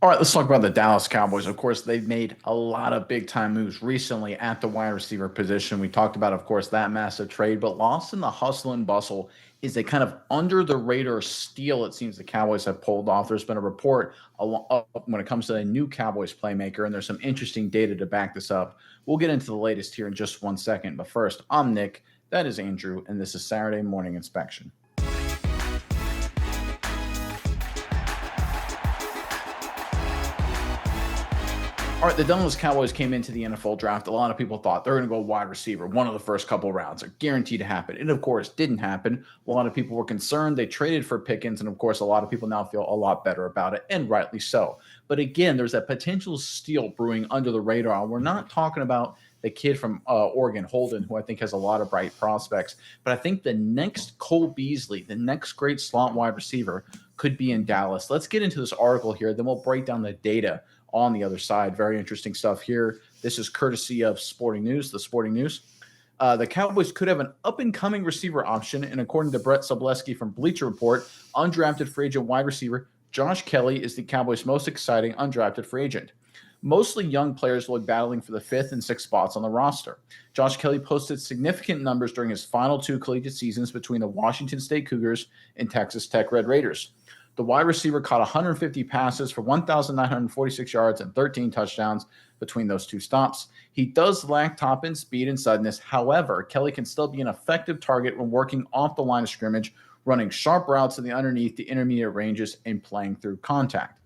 All right, let's talk about the Dallas Cowboys. Of course, they've made a lot of big time moves recently at the wide receiver position. We talked about, of course, that massive trade, but lost in the hustle and bustle is a kind of under the radar steal it seems the Cowboys have pulled off. There's been a report when it comes to a new Cowboys playmaker, and there's some interesting data to back this up. We'll get into the latest here in just 1 second. But first, I'm Nick, that is Andrew, and this is Saturday Morning Inspection. All right, the Dallas Cowboys came into the NFL draft. A lot of people thought they're going to go wide receiver, one of the first couple rounds. They're guaranteed to happen. It, of course, didn't happen. A lot of people were concerned. They traded for Pickens, and of course, a lot of people now feel a lot better about it, and rightly so. But again, there's a potential steal brewing under the radar. We're not talking about the kid from Oregon, Holden, who I think has a lot of bright prospects. But I think the next Cole Beasley, the next great slot wide receiver, could be in Dallas. Let's get into this article here. Then we'll break down the data on the other side. Very interesting stuff here. This is courtesy of Sporting News, the Sporting News. The Cowboys could have an up-and-coming receiver option, and according to Brett Sobleski from Bleacher Report, undrafted free agent wide receiver Josh Kelly is the Cowboys' most exciting undrafted free agent. Mostly young players will be battling for the fifth and sixth spots on the roster. Josh Kelly posted significant numbers during his final two collegiate seasons between the Washington State Cougars and Texas Tech Red Raiders. The wide receiver caught 150 passes for 1,946 yards and 13 touchdowns between those two stops. He does lack top end speed and suddenness. However, Kelly can still be an effective target when working off the line of scrimmage, running sharp routes in the underneath the intermediate ranges, and playing through contact.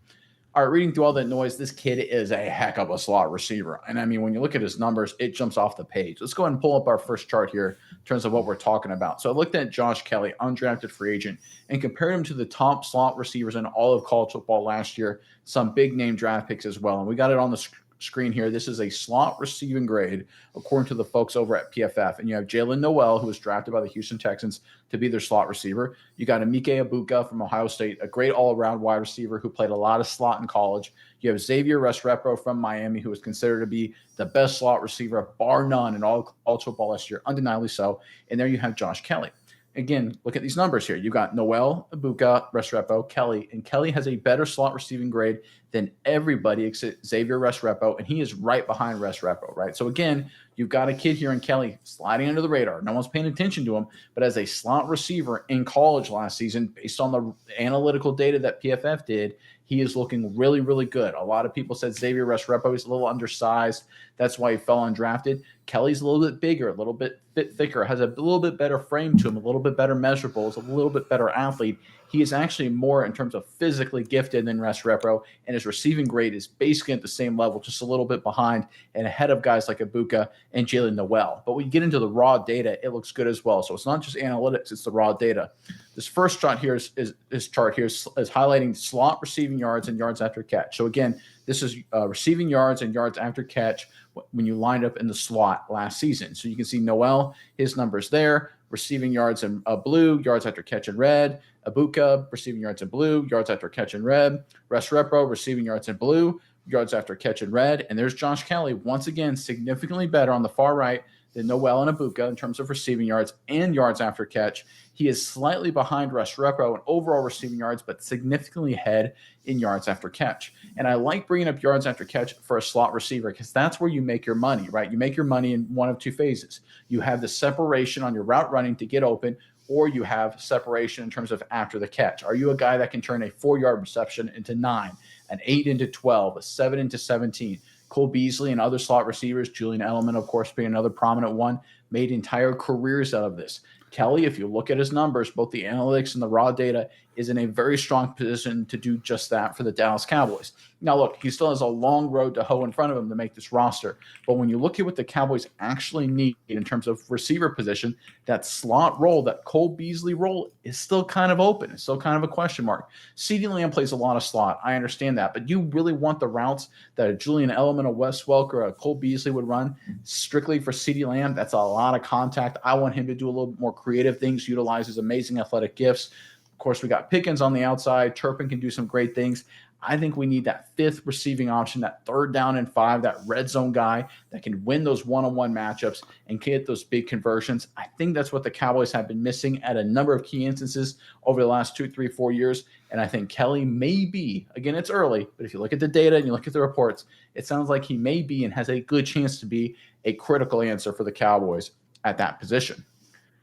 All right, reading through all that noise, this kid is a heck of a slot receiver. And I mean, when you look at his numbers, it jumps off the page. Let's go ahead and pull up our first chart here in terms of what we're talking about. So I looked at Josh Kelly, undrafted free agent, and compared him to the top slot receivers in all of college football last year, some big name draft picks as well. And we got it on the screen here. This is a slot receiving grade according to the folks over at PFF. And you have Jalen Noel, who was drafted by the Houston Texans to be their slot receiver. You got Emike Ibuka from Ohio State, a great all-around wide receiver who played a lot of slot in college. You have Xavier Restrepo from Miami, who was considered to be the best slot receiver, bar none, in all college football last year, undeniably so. And there you have Josh Kelly. Again, look at these numbers here. You got Noel, Ibuka, Restrepo, Kelly, and Kelly has a better slot receiving grade than everybody except Xavier Restrepo, and he is right behind Restrepo, right? So again, you've got a kid here in Kelly sliding under the radar. No one's paying attention to him, but as a slot receiver in college last season, based on the analytical data that PFF did, he is looking really, really good. A lot of people said Xavier Restrepo is a little undersized. That's why he fell undrafted. Kelly's a little bit bigger, a little bit thicker, has a little bit better frame to him, a little bit better measurables, a little bit better athlete. He is actually more in terms of physically gifted than Restrepo, and his receiving grade is basically at the same level, just a little bit behind and ahead of guys like Ibuka and Jalen Noel. But when you get into the raw data, it looks good as well. So it's not just analytics, it's the raw data. This first chart here is highlighting slot receiving yards and yards after catch. So again, this is receiving yards and yards after catch when you lined up in the slot last season. So you can see Noel, his numbers there, receiving yards in blue, yards after catch in red. Ibuka, receiving yards in blue, yards after catch in red. Restrepo, receiving yards in blue, yards after catch in red. And there's Josh Kelly, once again, significantly better on the far right than Noel and Ibuka in terms of receiving yards and yards after catch. He is slightly behind Restrepo in overall receiving yards, but significantly ahead in yards after catch. And I like bringing up yards after catch for a slot receiver because that's where you make your money, right? You make your money in one of two phases. You have the separation on your route running to get open, or you have separation in terms of after the catch. Are you a guy that can turn a 4-yard reception into 9, an 8 into 12, a 7 into 17? Cole Beasley and other slot receivers, Julian Edelman, of course, being another prominent one, made entire careers out of this. Kelly, if you look at his numbers, both the analytics and the raw data, is in a very strong position to do just that for the Dallas Cowboys. Now, look, he still has a long road to hoe in front of him to make this roster. But when you look at what the Cowboys actually need in terms of receiver position, that slot role, that Cole Beasley role, is still kind of open. It's still kind of a question mark. CeeDee Lamb plays a lot of slot. I understand that. But you really want the routes that a Julian Edelman, a Wes Welker, a Cole Beasley would run strictly for CeeDee Lamb. That's a lot of contact. I want him to do a little bit more creative things, utilize his amazing athletic gifts. Of course, we got Pickens on the outside. Turpin can do some great things. I think we need that fifth receiving option, that 3rd down and 5, that red zone guy that can win those one-on-one matchups and get those big conversions. I think that's what the Cowboys have been missing at a number of key instances over the last 2, 3, 4 years. And I think Kelly may be, again, it's early, but if you look at the data and you look at the reports, it sounds like he may be and has a good chance to be a critical answer for the Cowboys at that position.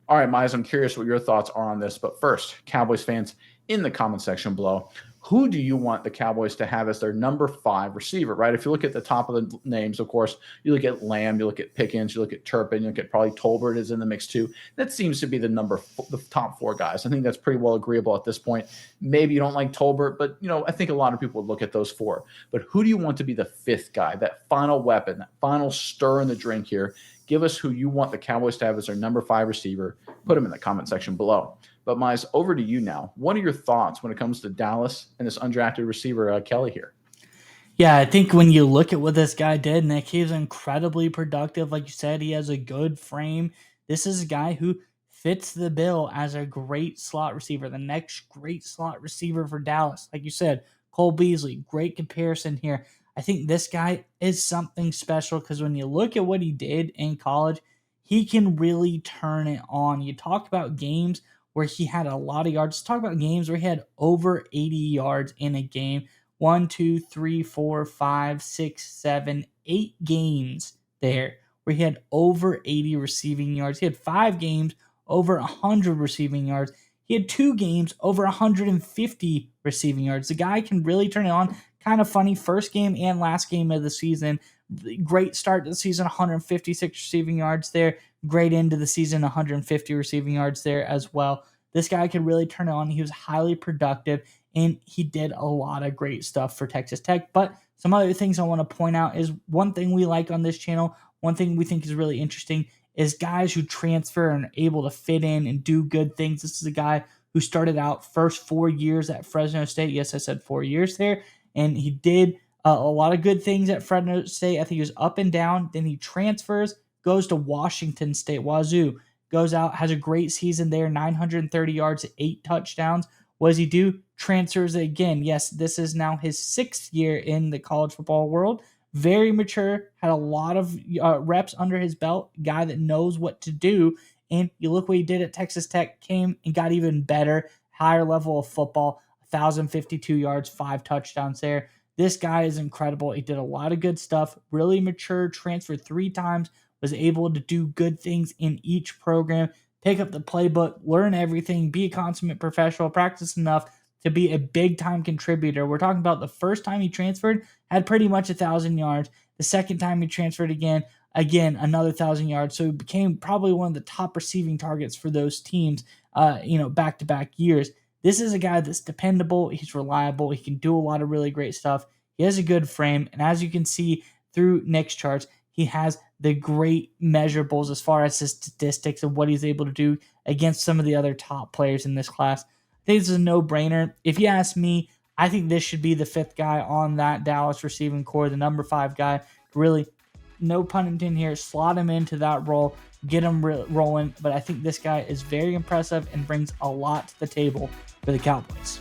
All right, Miles, I'm curious what your thoughts are on this. But first, Cowboys fans in the comment section below, who do you want the Cowboys to have as their number 5 receiver, right? If you look at the top of the names, of course, you look at Lamb, you look at Pickens, you look at Turpin, you look at probably Tolbert is in the mix too. That seems to be the top 4 guys. I think that's pretty well agreeable at this point. Maybe you don't like Tolbert, but I think a lot of people would look at those 4. But who do you want to be the 5th guy, that final weapon, that final stir in the drink here? Give us who you want the Cowboys to have as their number 5 receiver. Put them in the comment section below. But Mize, over to you now. What are your thoughts when it comes to Dallas and this undrafted receiver, Kelly here? Yeah, I think when you look at what this guy did, Nick, he's incredibly productive. Like you said, he has a good frame. This is a guy who fits the bill as a great slot receiver, the next great slot receiver for Dallas. Like you said, Cole Beasley, great comparison here. I think this guy is something special because when you look at what he did in college, he can really turn it on. You talk about games where he had a lot of yards. Let's talk about games where he had over 80 yards in a game. 1, 2, 3, 4, 5, 6, 7, 8 games there where he had over 80 receiving yards. He had 5 games over 100 receiving yards. He had 2 games over 150 receiving yards. The guy can really turn it on. Kind of funny, first game and last game of the season. Great start to the season, 156 receiving yards there. Great end of the season, 150 receiving yards there as well. This guy could really turn it on. He was highly productive, and he did a lot of great stuff for Texas Tech. But some other things I want to point out is one thing we like on this channel, one thing we think is really interesting is guys who transfer and are able to fit in and do good things. This is a guy who started out first 4 years at Fresno State. Yes, I said 4 years there. And he did a lot of good things at Fresno State. I think he was up and down. Then he transfers, goes to Washington State, Wazoo, goes out, has a great season there, 930 yards, 8 touchdowns. What does he do? Transfers again. Yes, this is now his 6th year in the college football world. Very mature, had a lot of reps under his belt, guy that knows what to do. And you look what he did at Texas Tech, came and got even better, higher level of football, 1,052 yards, 5 touchdowns there. This guy is incredible. He did a lot of good stuff, really mature, transferred 3 times, was able to do good things in each program, pick up the playbook, learn everything, be a consummate professional, practice enough to be a big-time contributor. We're talking about the first time he transferred, had pretty much 1,000 yards. The second time he transferred again, another 1,000 yards. So he became probably one of the top receiving targets for those teams, back-to-back years. This is a guy that's dependable. He's reliable. He can do a lot of really great stuff. He has a good frame. And as you can see through Nick's charts, he has the great measurables as far as his statistics and what he's able to do against some of the other top players in this class. I think this is a no-brainer. If you ask me, I think this should be the 5th guy on that Dallas receiving core, the number 5 guy. Really, no pun intended here, slot him into that role, get him rolling. But I think this guy is very impressive and brings a lot to the table for the Cowboys.